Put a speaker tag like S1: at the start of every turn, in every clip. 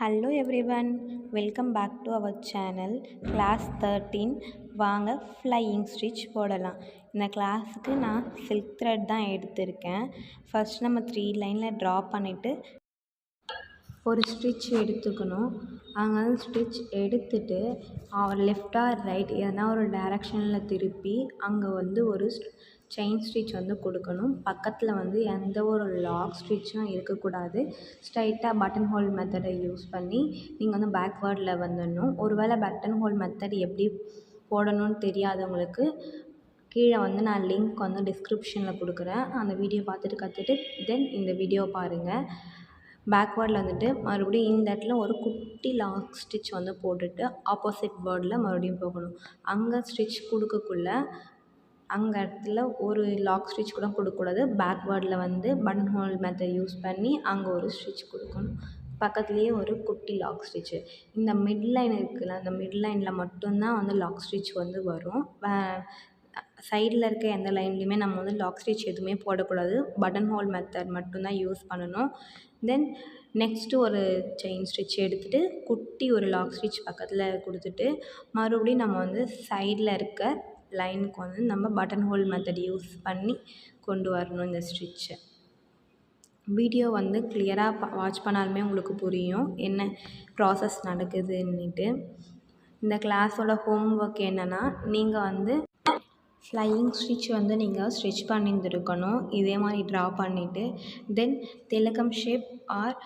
S1: Hello everyone, welcome back to our channel class 13. வாங்க flying stitch போடலாம். இந்த கிளாஸுக்கு நான் சில்க் த்ரெட் தான் எடுத்திருக்கேன். ஃபர்ஸ்ட் நம்ம 3 லைனில் ட்ரா பண்ணிவிட்டு ஒரு ஸ்டிச் எடுத்துக்கணும். அங்கே வந்து ஸ்டிச் எடுத்துட்டு லெஃப்ட் ஆர் ரைட் எதனா ஒரு டைரெக்ஷனில் திருப்பி அங்கே வந்து ஒரு செயின் ஸ்டிச் வந்து கொடுக்கணும். பக்கத்தில் வந்து எந்த ஒரு லாக் ஸ்டிச்சும் இருக்கக்கூடாது. ஸ்ட்ரைட்டாக பட்டன் ஹோல் மெத்தடை யூஸ் பண்ணி நீங்கள் வந்து பேக்வேர்டில் வந்துடணும். ஒருவேளை பட்டன் ஹோல் மெத்தட் எப்படி போடணும்னு தெரியாதவங்களுக்கு கீழே வந்து நான் லிங்க் வந்து டிஸ்கிரிப்ஷனில் கொடுக்குறேன். அந்த வீடியோ பார்த்துட்டு கற்றுட்டு தென் இந்த வீடியோ பாருங்கள். பேக்வேர்டில் வந்துட்டு மறுபடியும் இந்த இடத்துல ஒரு குட்டி லாக் ஸ்டிச் வந்து போட்டுட்டு ஆப்போசிட் வேர்டில் மறுபடியும் போகணும். அங்கே ஸ்டிச் கொடுக்கக்குள்ள அங்கே இடத்துல ஒரு லாக் ஸ்டிச் கூட கொடுக்கக்கூடாது. பேக்வேர்டில் வந்து பட்டன் ஹோல் மெத்தட் யூஸ் பண்ணி அங்கே ஒரு ஸ்டிச் கொடுக்கணும். பக்கத்துலேயே ஒரு குட்டி லாக் ஸ்டிச்சு. இந்த மிட் லைன் இருக்குல்ல, அந்த மிட் லைனில் மட்டும்தான் வந்து லாக் ஸ்டிச் வந்து வரும். சைடில் இருக்க எந்த லைன்லேயுமே நம்ம வந்து லாக் ஸ்டிச் எதுவுமே போடக்கூடாது. பட்டன் ஹோல் மெத்தட் மட்டும்தான் யூஸ் பண்ணணும். தென் நெக்ஸ்ட்டு ஒரு செயின் ஸ்டிச் எடுத்துகிட்டு குட்டி ஒரு லாக் ஸ்டிச் பக்கத்தில் கொடுத்துட்டு மறுபடியும் நம்ம வந்து சைடில் இருக்க லைனுக்கு வந்து நம்ம பட்டன் ஹோல் மெத்தட் யூஸ் பண்ணி கொண்டு வரணும் இந்த ஸ்டிச்சை. வீடியோ வந்து கிளியராக வாட்ச் பண்ணாலுமே உங்களுக்கு புரியும் என்ன ப்ராசஸ் நடக்குதுன்னுட்டு. இந்த கிளாஸோட ஹோம் ஒர்க் என்னென்னா, நீங்கள் வந்து ஃப்ளையிங் ஸ்டிச் வந்து நீங்கள் ஸ்டிச் பண்ணியிருந்துருக்கணும். இதே மாதிரி ட்ரா பண்ணிவிட்டு தென் திலகம் ஷேப் ஆர்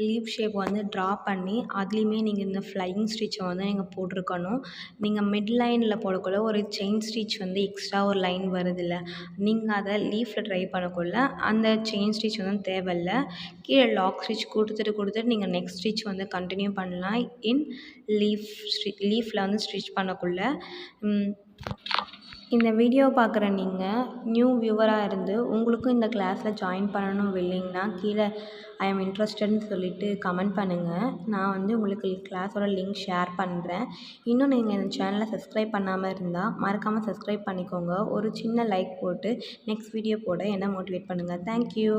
S1: லீவ் ஷேப் வந்து ட்ரா பண்ணி அதுலேயுமே நீங்கள் இந்த ஃப்ளையிங் ஸ்டிச்சை வந்து நீங்கள் போட்டிருக்கணும். நீங்கள் மிட் லைனில் போடக்குள்ள ஒரு செயின் ஸ்டிச் வந்து எக்ஸ்ட்ரா ஒரு லைன் வருதில்ல, நீங்கள் அதை லீஃபில் ட்ரை பண்ணக்குள்ள அந்த செயின் ஸ்டிச் வந்து தேவையில்ல. கீழே லாக் ஸ்டிச் கொடுத்துட்டு நீங்கள் நெக்ஸ்ட் ஸ்டிச் வந்து கண்டினியூ பண்ணலாம். இன் லீஃபில் வந்து ஸ்டிச் பண்ணக்குள்ள இந்த வீடியோ பார்க்குற நீங்கள் நியூ வியூவராக இருந்து உங்களுக்கும் இந்த கிளாஸில் ஜாயின் பண்ணணும் இல்லைங்கன்னா கீழே ஐ எம் இன்ட்ரெஸ்டட்னு சொல்லிவிட்டு கமெண்ட் பண்ணுங்கள். நான் வந்து உங்களுக்கு கிளாஸோட லிங்க் ஷேர் பண்ணுறேன். இன்னும் நீங்கள் இந்த சேனலை சப்ஸ்கிரைப் பண்ணாமல் இருந்தால் மறக்காமல் சப்ஸ்கிரைப் பண்ணிக்கோங்க. ஒரு சின்ன லைக் போட்டு நெக்ஸ்ட் வீடியோ போட என்னை மோட்டிவேட் பண்ணுங்கள். தேங்க்யூ.